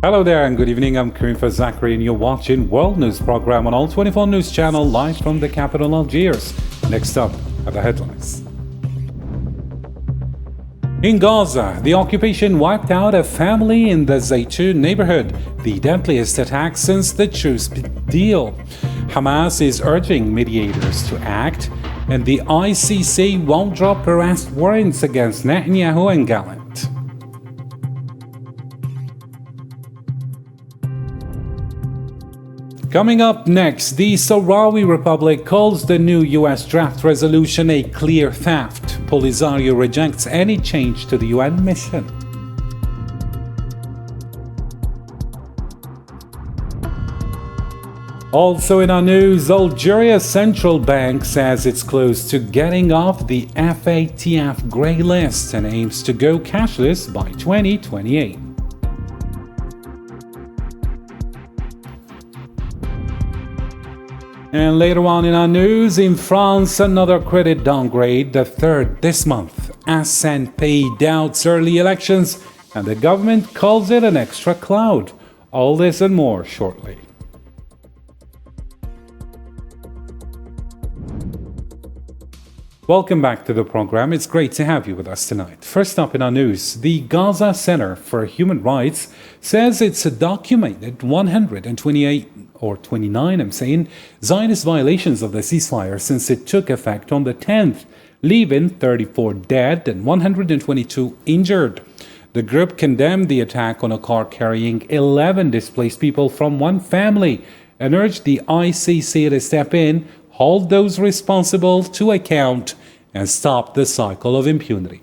Hello there and good evening. I'm Karim Zachary and you're watching World News Program on All 24 News Channel live from the capital Algiers. Next up are the headlines. In Gaza, the occupation wiped out a family in the Zaytun neighborhood, the deadliest attack since the truce deal. Hamas is urging mediators to act, and the ICC won't drop arrest warrants against Netanyahu and Gallant. Coming up next, the Sahrawi Republic calls the new U.S. draft resolution a clear theft. Polisario rejects any change to the UN mission. Also in our news, Algeria's central bank says it's close to getting off the FATF grey list and aims to go cashless by 2028. And later on in our news, in France, another credit downgrade, the third this month. S&P doubts early elections, and the government calls it an extra cloud. All this and more shortly. Welcome back to the program. It's great to have you with us tonight. First up in our news, the Gaza Center for Human Rights says it's documented 29 Zionist violations of the ceasefire since it took effect on the 10th, leaving 34 dead and 122 injured. The group condemned the attack on a car carrying 11 displaced people from one family and urged the ICC to step in, hold those responsible to account, and stop the cycle of impunity.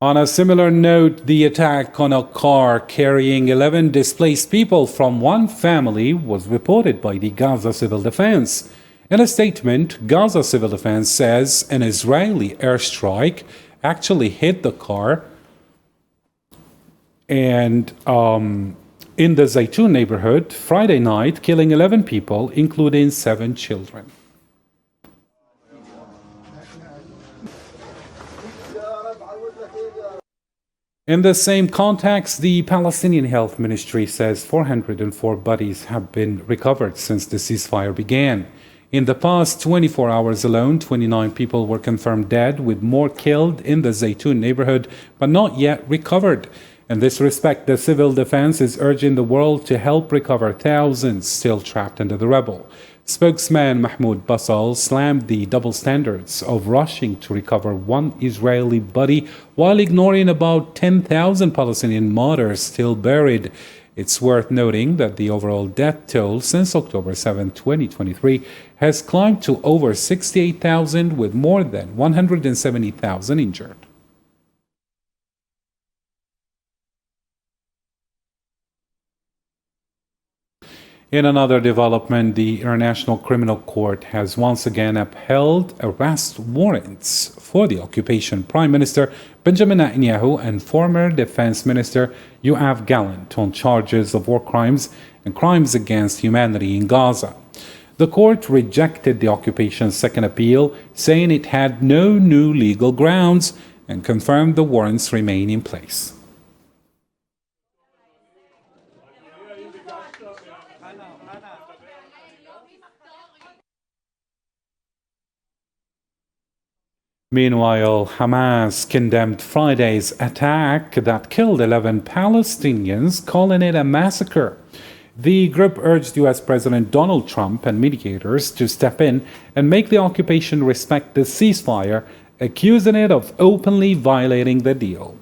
On a similar note, the attack on a car carrying 11 displaced people from one family was reported by the Gaza Civil Defense. In a statement, Gaza Civil Defense says an Israeli airstrike actually hit the car and in the Zaytun neighborhood Friday night, killing 11 people, including 7 children. In the same context, the Palestinian Health Ministry says 404 bodies have been recovered since the ceasefire began. In the past 24 hours alone, 29 people were confirmed dead, with more killed in the Zaytun neighborhood, but not yet recovered. In this respect, the civil defense is urging the world to help recover thousands still trapped under the rebel. Spokesman Mahmoud Basal slammed the double standards of rushing to recover one Israeli body while ignoring about 10,000 Palestinian martyrs still buried. It's worth noting that the overall death toll since October 7, 2023 has climbed to over 68,000, with more than 170,000 injured. In another development, the International Criminal Court has once again upheld arrest warrants for the occupation Prime Minister Benjamin Netanyahu and former Defense Minister Yoav Gallant on charges of war crimes and crimes against humanity in Gaza. The court rejected the occupation's second appeal, saying it had no new legal grounds, and confirmed the warrants remain in place. Meanwhile, Hamas condemned Friday's attack that killed 11 Palestinians, calling it a massacre. The group urged U.S. President Donald Trump and mediators to step in and make the occupation respect the ceasefire, accusing it of openly violating the deal.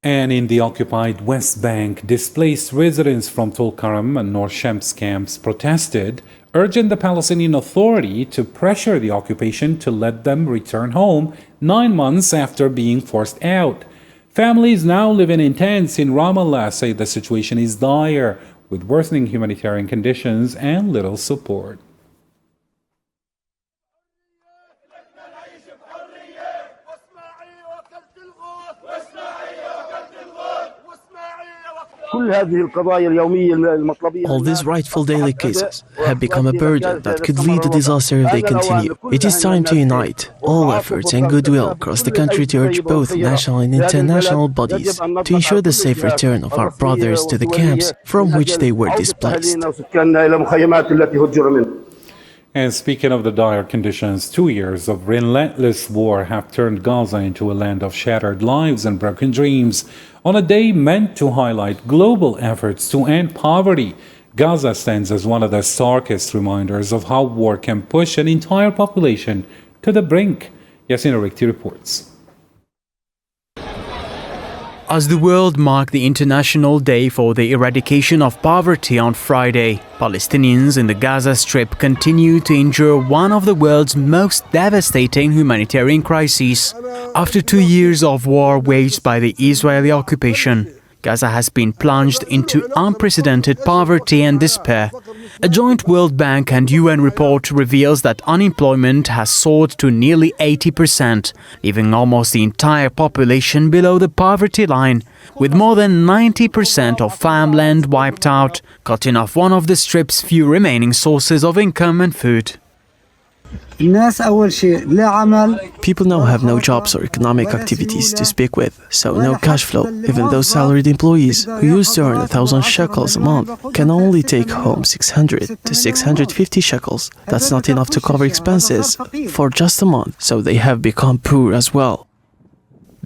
And in the occupied West Bank, displaced residents from Tulkarm and North Shams camps protested, urging the Palestinian Authority to pressure the occupation to let them return home 9 months after being forced out. Families now living in tents in Ramallah say the situation is dire, with worsening humanitarian conditions and little support. All these rightful daily cases have become a burden that could lead to disaster if they continue. It is time to unite all efforts and goodwill across the country to urge both national and international bodies to ensure the safe return of our brothers to the camps from which they were displaced. And speaking of the dire conditions, 2 years of relentless war have turned Gaza into a land of shattered lives and broken dreams. On a day meant to highlight global efforts to end poverty, Gaza stands as one of the starkest reminders of how war can push an entire population to the brink. Yasin Arikti reports. As the world marked the International Day for the Eradication of Poverty on Friday, Palestinians in the Gaza Strip continue to endure one of the world's most devastating humanitarian crises. After 2 years of war waged by the Israeli occupation, Gaza has been plunged into unprecedented poverty and despair. A joint World Bank and UN report reveals that unemployment has soared to nearly 80%, leaving almost the entire population below the poverty line, with more than 90% of farmland wiped out, cutting off one of the Strip's few remaining sources of income and food. People now have no jobs or economic activities to speak with, so no cash flow. Even those salaried employees who used to earn 1,000 shekels a month can only take home 600 to 650 shekels. That's not enough to cover expenses for just a month, so they have become poor as well.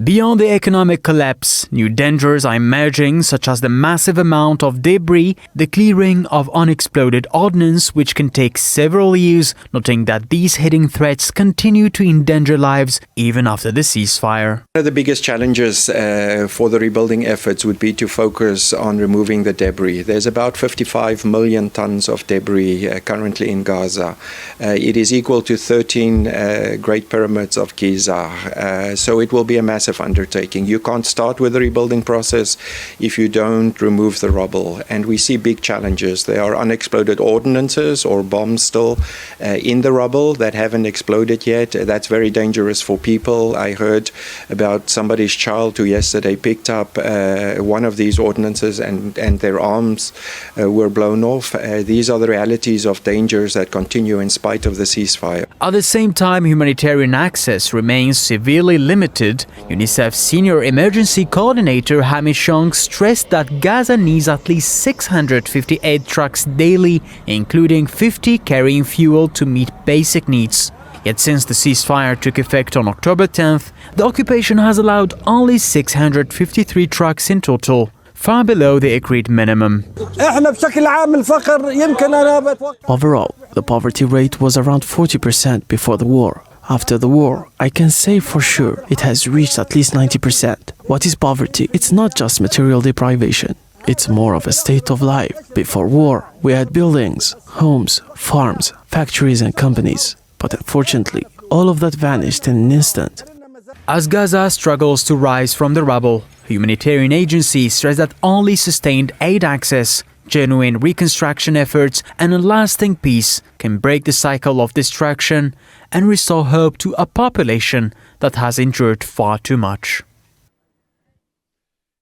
Beyond the economic collapse, new dangers are emerging, such as the massive amount of debris, the clearing of unexploded ordnance, which can take several years, noting that these hidden threats continue to endanger lives even after the ceasefire. One of the biggest challenges for the rebuilding efforts would be to focus on removing the debris. There's about 55 million tons of debris currently in Gaza. It is equal to 13 Great Pyramids of Giza, so it will be a massive undertaking. You can't start with the rebuilding process if you don't remove the rubble, and we see big challenges. There are unexploded ordnances or bombs still in the rubble that haven't exploded yet. That's very dangerous for people. I heard about somebody's child who yesterday picked up one of these ordnances and their arms were blown off. These are the realities of dangers that continue in spite of the ceasefire. At the same time, humanitarian access remains severely limited. UNICEF's Senior Emergency Coordinator Hamish Young stressed that Gaza needs at least 658 trucks daily, including 50 carrying fuel to meet basic needs. Yet since the ceasefire took effect on October 10th, the occupation has allowed only 653 trucks in total, far below the agreed minimum. Overall, the poverty rate was around 40% before the war. After the war, I can say for sure it has reached at least 90%. What is poverty? It's not just material deprivation. It's more of a state of life. Before war, we had buildings, homes, farms, factories and companies. But unfortunately, all of that vanished in an instant. As Gaza struggles to rise from the rubble, humanitarian agencies stress that only sustained aid access, genuine reconstruction efforts and a lasting peace can break the cycle of destruction and restore hope to a population that has endured far too much.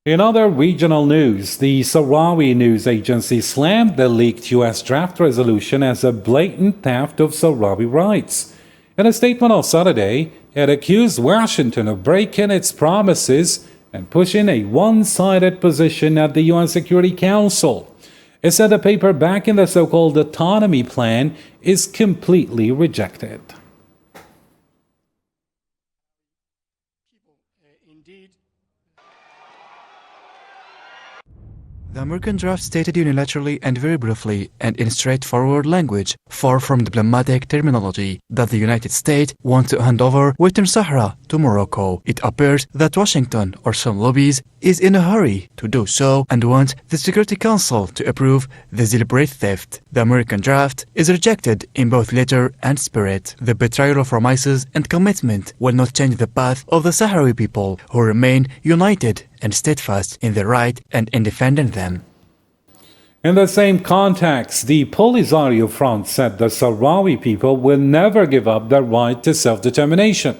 In other regional news, the Sahrawi news agency slammed the leaked U.S. draft resolution as a blatant theft of Sahrawi rights. In a statement on Saturday, it accused Washington of breaking its promises and pushing a one-sided position at the UN Security Council. It said the paper backing the so-called autonomy plan is completely rejected. The American draft stated unilaterally and very briefly and in straightforward language, far from diplomatic terminology, that the United States want to hand over Western Sahara to Morocco. It appears that Washington or some lobbies is in a hurry to do so and want the Security Council to approve the deliberate theft. The American draft is rejected in both letter and spirit. The betrayal of promises and commitment will not change the path of the Sahrawi people, who remain united and steadfast in their right and in defending them. In the same context, the Polisario Front said the Sahrawi people will never give up their right to self-determination.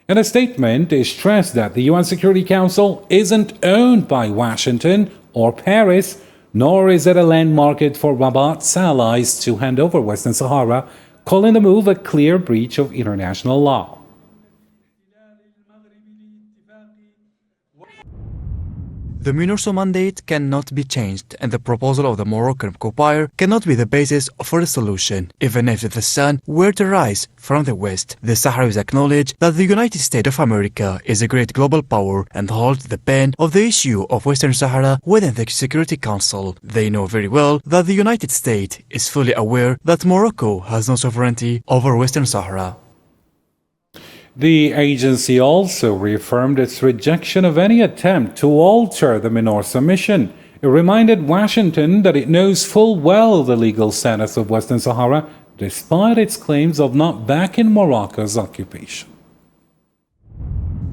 In a statement, it stressed that the UN Security Council isn't owned by Washington or Paris, nor is it a land market for Rabat's allies to hand over Western Sahara, calling the move a clear breach of international law. The MINURSO mandate cannot be changed, and the proposal of the Moroccan occupier cannot be the basis for a solution. Even if the sun were to rise from the west, the Sahrawis acknowledge that the United States of America is a great global power and holds the pen of the issue of Western Sahara within the Security Council. They know very well that the United States is fully aware that Morocco has no sovereignty over Western Sahara. The agency also reaffirmed its rejection of any attempt to alter the MINURSO mission. It reminded Washington that it knows full well the legal status of Western Sahara, despite its claims of not backing Morocco's occupation.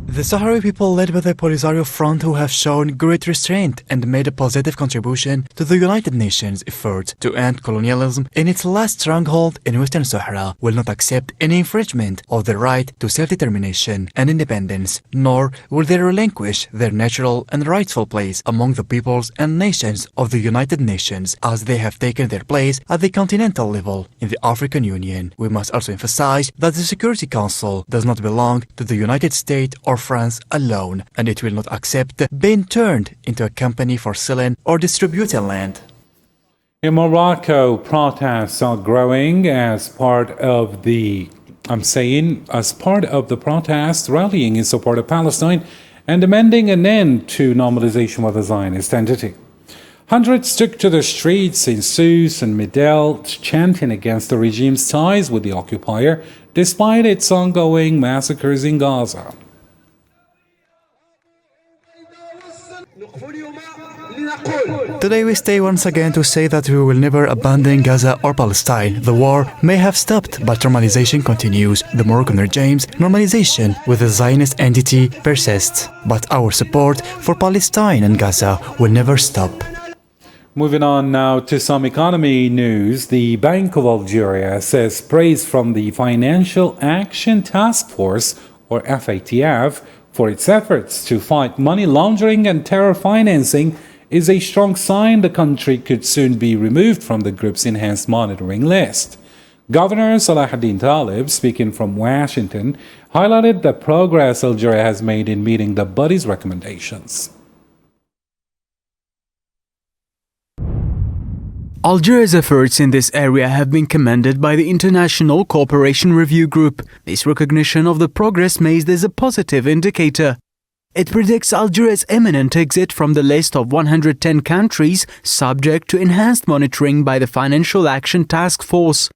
The Sahrawi people led by the Polisario Front, who have shown great restraint and made a positive contribution to the United Nations effort to end colonialism in its last stronghold in Western Sahara, will not accept any infringement of the right to self-determination and independence, nor will they relinquish their natural and rightful place among the peoples and nations of the United Nations, as they have taken their place at the continental level in the African Union. We must also emphasize that the Security Council does not belong to the United States or France alone, and it will not accept being turned into a company for selling or distributing land. In Morocco, protests are growing as part of the protest rallying in support of Palestine and demanding an end to normalization with the Zionist entity. Hundreds took to the streets in Sousse and Medel, chanting against the regime's ties with the occupier, despite its ongoing massacres in Gaza. Today we stay once again to say that we will never abandon Gaza or Palestine. The war may have stopped, but normalization continues. The Moroccan regime's normalization with the Zionist entity persists. But our support for Palestine and Gaza will never stop. Moving on now to some economy news. The Bank of Algeria says praise from the Financial Action Task Force, or FATF, for its efforts to fight money laundering and terror financing is a strong sign the country could soon be removed from the group's enhanced monitoring list. Governor Salahuddin Talib, speaking from Washington, highlighted the progress Algeria has made in meeting the body's recommendations. Algeria's efforts in this area have been commended by the International Cooperation Review Group. This recognition of the progress made is a positive indicator. It predicts Algeria's imminent exit from the list of 110 countries subject to enhanced monitoring by the Financial Action Task Force.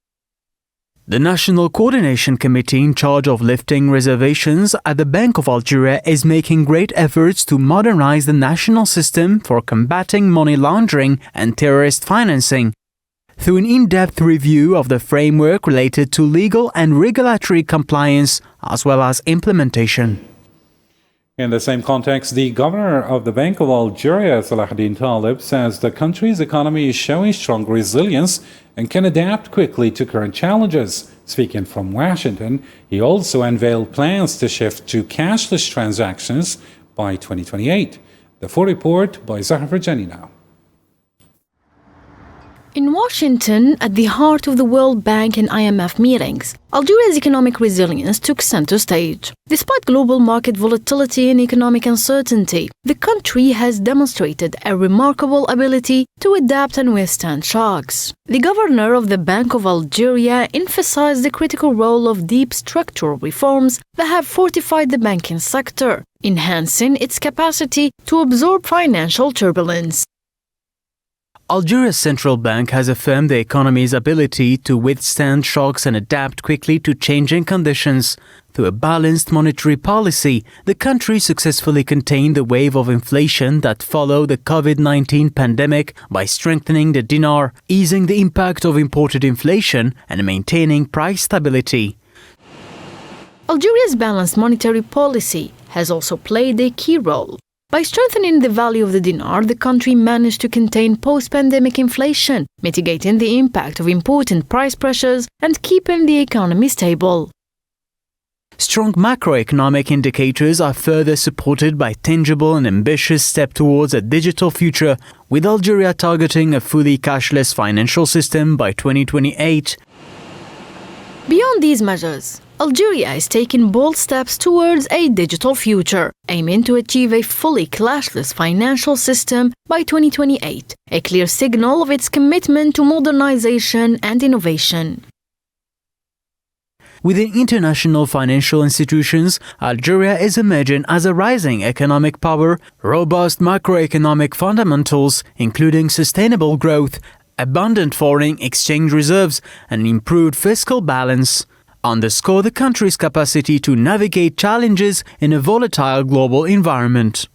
The National Coordination Committee in charge of lifting reservations at the Bank of Algeria is making great efforts to modernize the national system for combating money laundering and terrorist financing. Through an in-depth review of the framework related to legal and regulatory compliance, as well as implementation. In the same context, the governor of the Bank of Algeria, Salahuddin Talib, says the country's economy is showing strong resilience and can adapt quickly to current challenges. Speaking from Washington, he also unveiled plans to shift to cashless transactions by 2028. The full report by Zahra Farjani now. In Washington, at the heart of the World Bank and IMF meetings, Algeria's economic resilience took center stage. Despite global market volatility and economic uncertainty, the country has demonstrated a remarkable ability to adapt and withstand shocks. The governor of the Bank of Algeria emphasized the critical role of deep structural reforms that have fortified the banking sector, enhancing its capacity to absorb financial turbulence. Algeria's central bank has affirmed the economy's ability to withstand shocks and adapt quickly to changing conditions. Through a balanced monetary policy, the country successfully contained the wave of inflation that followed the COVID-19 pandemic by strengthening the dinar, easing the impact of imported inflation, and maintaining price stability. Algeria's balanced monetary policy has also played a key role. By strengthening the value of the dinar, the country managed to contain post-pandemic inflation, mitigating the impact of important price pressures and keeping the economy stable. Strong macroeconomic indicators are further supported by tangible and ambitious step towards a digital future, with Algeria targeting a fully cashless financial system by 2028. Beyond these measures, Algeria is taking bold steps towards a digital future, aiming to achieve a fully cashless financial system by 2028, a clear signal of its commitment to modernization and innovation. Within international financial institutions, Algeria is emerging as a rising economic power. Robust macroeconomic fundamentals, including sustainable growth, abundant foreign exchange reserves, and improved fiscal balance, underscore the country's capacity to navigate challenges in a volatile global environment.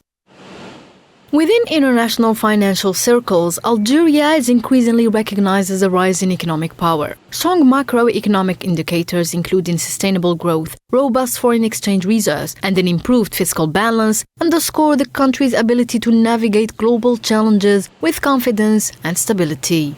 Within international financial circles, Algeria is increasingly recognized as a rising economic power. Strong macroeconomic indicators, including sustainable growth, robust foreign exchange reserves, and an improved fiscal balance, underscore the country's ability to navigate global challenges with confidence and stability.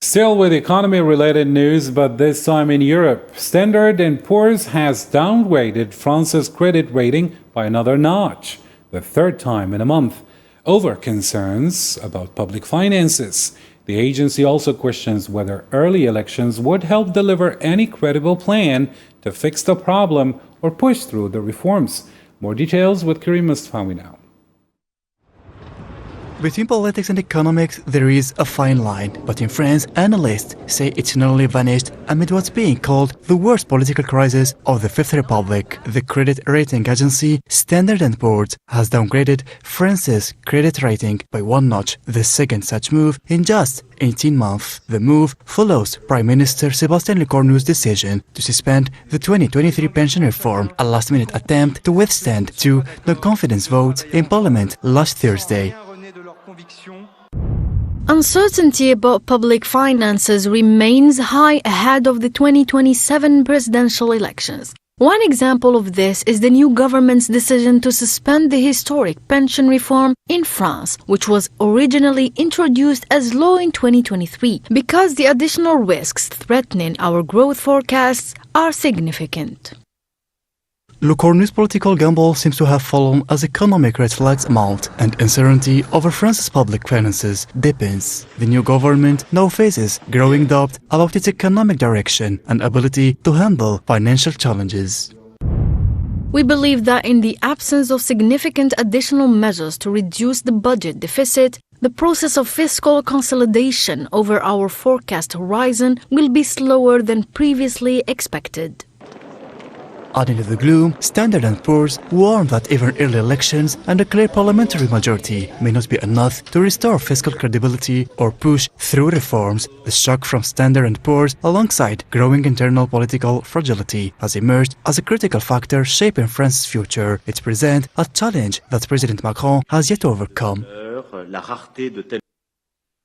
Still with economy-related news, but this time in Europe, Standard & Poor's has downgraded France's credit rating by another notch, the third time in a month, over concerns about public finances. The agency also questions whether early elections would help deliver any credible plan to fix the problem or push through the reforms. More details with Karim Mustfawi now. Between politics and economics, there is a fine line, but in France, analysts say it's nearly vanished amid what's being called the worst political crisis of the Fifth Republic. The credit rating agency Standard & Poor's has downgraded France's credit rating by one notch, the second such move in just 18 months. The move follows Prime Minister Sébastien Lecornu's decision to suspend the 2023 pension reform, a last-minute attempt to withstand two no-confidence votes in Parliament last Thursday. Uncertainty about public finances remains high ahead of the 2027 presidential elections. One example of this is the new government's decision to suspend the historic pension reform in France, which was originally introduced as law in 2023, because the additional risks threatening our growth forecasts are significant. Lecornu's political gamble seems to have fallen as economic red flags mount and uncertainty over France's public finances deepens. The new government now faces growing doubt about its economic direction and ability to handle financial challenges. We believe that in the absence of significant additional measures to reduce the budget deficit, the process of fiscal consolidation over our forecast horizon will be slower than previously expected. Adding to the gloom, Standard & Poor's warned that even early elections and a clear parliamentary majority may not be enough to restore fiscal credibility or push through reforms. The shock from Standard & Poor's, alongside growing internal political fragility, has emerged as a critical factor shaping France's future. It presents a challenge that President Macron has yet to overcome.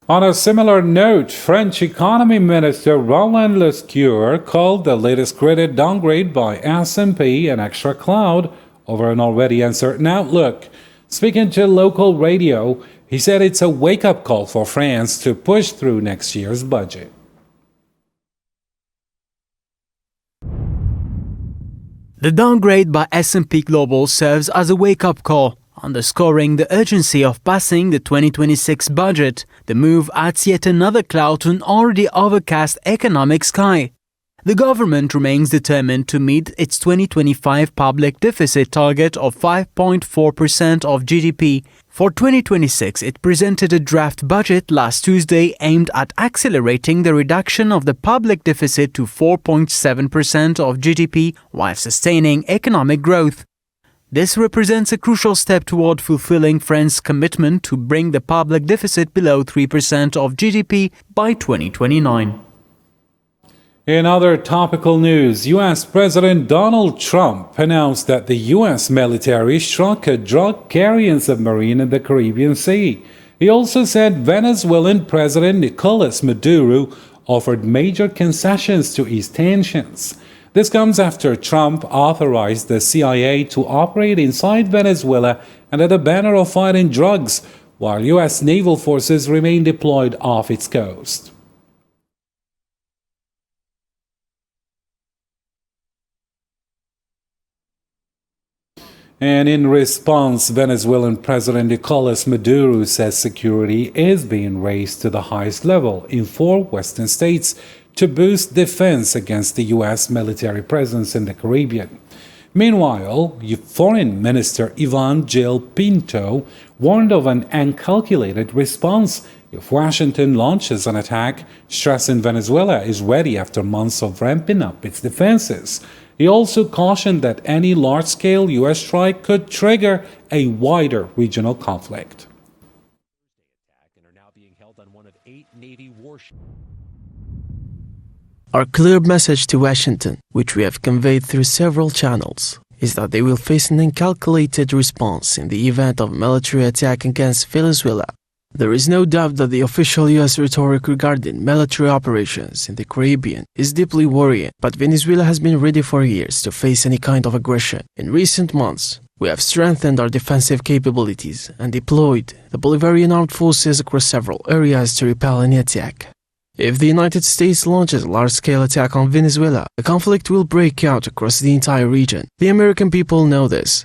On a similar note, French Economy Minister Roland Lescure called the latest credit downgrade by S&P an extra cloud over an already uncertain outlook. Speaking to local radio, he said it's a wake-up call for France to push through next year's budget. The downgrade by S&P Global serves as a wake-up call, underscoring the urgency of passing the 2026 budget. The move adds yet another cloud to an already overcast economic sky. The government remains determined to meet its 2025 public deficit target of 5.4% of GDP. For 2026, it presented a draft budget last Tuesday aimed at accelerating the reduction of the public deficit to 4.7% of GDP while sustaining economic growth. This represents a crucial step toward fulfilling France's commitment to bring the public deficit below 3% of GDP by 2029. In other topical news, U.S. President Donald Trump announced that the U.S. military struck a drug-carrying submarine in the Caribbean Sea. He also said Venezuelan President Nicolas Maduro offered major concessions to ease tensions. This comes after Trump authorized the CIA to operate inside Venezuela under the banner of fighting drugs, while U.S. naval forces remain deployed off its coast. And in response, Venezuelan President Nicolas Maduro says security is being raised to the highest level in 4 Western states to boost defense against the U.S. military presence in the Caribbean. Meanwhile, Foreign Minister Ivan Gil Pinto warned of an uncalculated response if Washington launches an attack, stressing Venezuela is ready after months of ramping up its defenses. He also cautioned that any large-scale U.S. strike could trigger a wider regional conflict. Our clear message to Washington, which we have conveyed through several channels, is that they will face an uncalculated response in the event of military attack against Venezuela. There is no doubt that the official U.S. rhetoric regarding military operations in the Caribbean is deeply worrying, but Venezuela has been ready for years to face any kind of aggression. In recent months, we have strengthened our defensive capabilities and deployed the Bolivarian armed forces across several areas to repel any attack. If the United States launches a large-scale attack on Venezuela, the conflict will break out across the entire region. The American people know this.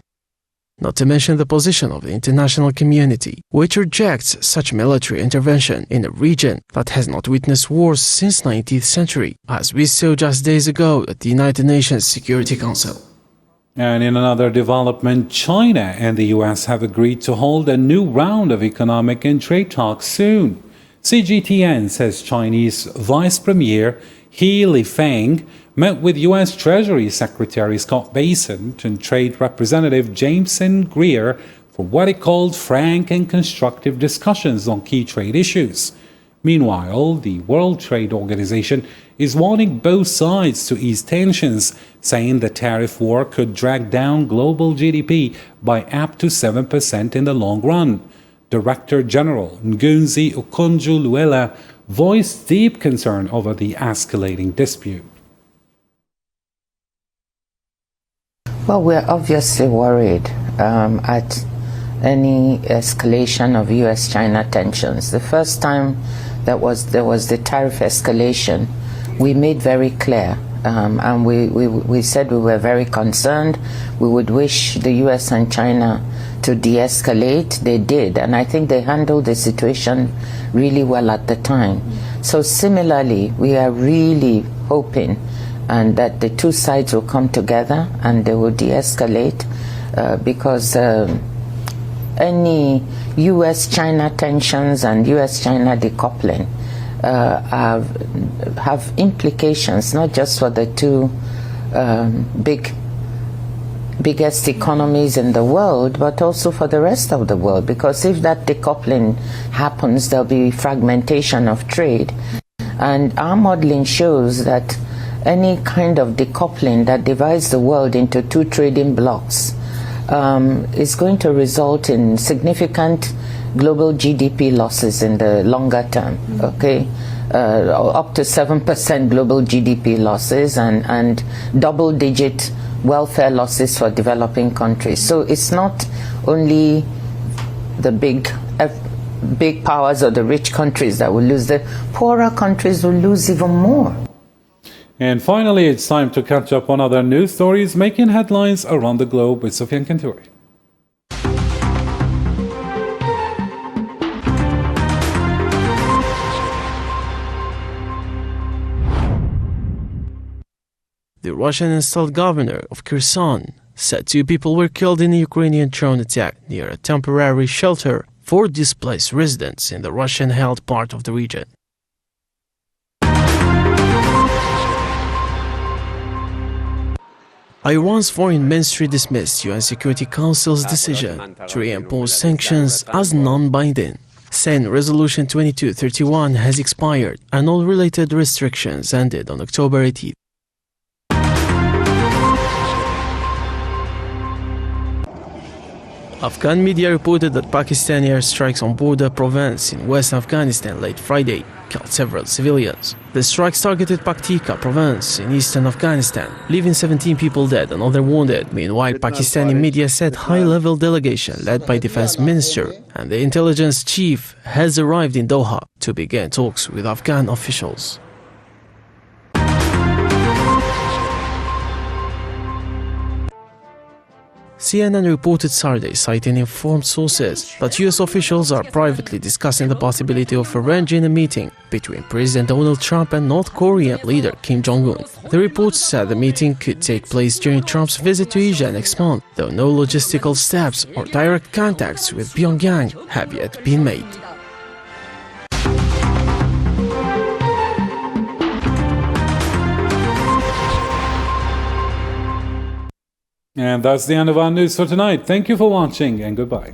Not to mention the position of the international community, which rejects such military intervention in a region that has not witnessed wars since 19th century, as we saw just days ago at the United Nations Security Council. And in another development, China and the U.S. have agreed to hold a new round of economic and trade talks soon. CGTN says Chinese Vice Premier He Lifeng met with U.S. Treasury Secretary Scott Bessent and Trade Representative Jameson Greer for what he called frank and constructive discussions on key trade issues. Meanwhile, the World Trade Organization is warning both sides to ease tensions, saying the tariff war could drag down global GDP by up to 7% in the long run. Director General Ngunzi Okonjo-Iweala voiced deep concern over the escalating dispute. Well, we're obviously worried at any escalation of U.S.-China tensions. The first time there was the tariff escalation, we made very clear, and we said we were very concerned. We would wish the U.S. and China to de-escalate. They did, and I think they handled the situation really well at the time. So similarly, we are really hoping and that the two sides will come together and they will de-escalate because any U.S.-China tensions and U.S.-China decoupling have implications not just for the two biggest economies in the world, but also for the rest of the world, because if that decoupling happens, there'll be fragmentation of trade. And our modeling shows that any kind of decoupling that divides the world into two trading blocks is going to result in significant global GDP losses in the longer term, okay? Up to 7% global GDP losses and double-digit welfare losses for developing countries. So it's not only the big powers or the rich countries that will lose, the poorer countries will lose even more. And finally, it's time to catch up on other news stories making headlines around the globe with Sofiane Kantouri. The Russian-installed governor of Kherson said 2 people were killed in a Ukrainian drone attack near a temporary shelter for displaced residents in the Russian-held part of the region. Iran's foreign ministry dismissed UN Security Council's decision to reimpose sanctions as non-binding, saying Resolution 2231 has expired and all related restrictions ended on October 18th. Afghan media reported that Pakistani airstrikes on border province in West Afghanistan late Friday killed several civilians. The strikes targeted Paktika province in eastern Afghanistan, leaving 17 people dead and others wounded. Meanwhile, Pakistani media said high-level delegation led by Defense Minister and the intelligence chief has arrived in Doha to begin talks with Afghan officials. CNN reported Saturday, citing informed sources, that US officials are privately discussing the possibility of arranging a meeting between President Donald Trump and North Korean leader Kim Jong-un. The report said the meeting could take place during Trump's visit to Asia next month, though no logistical steps or direct contacts with Pyongyang have yet been made. And that's the end of our news for tonight. Thank you for watching and goodbye.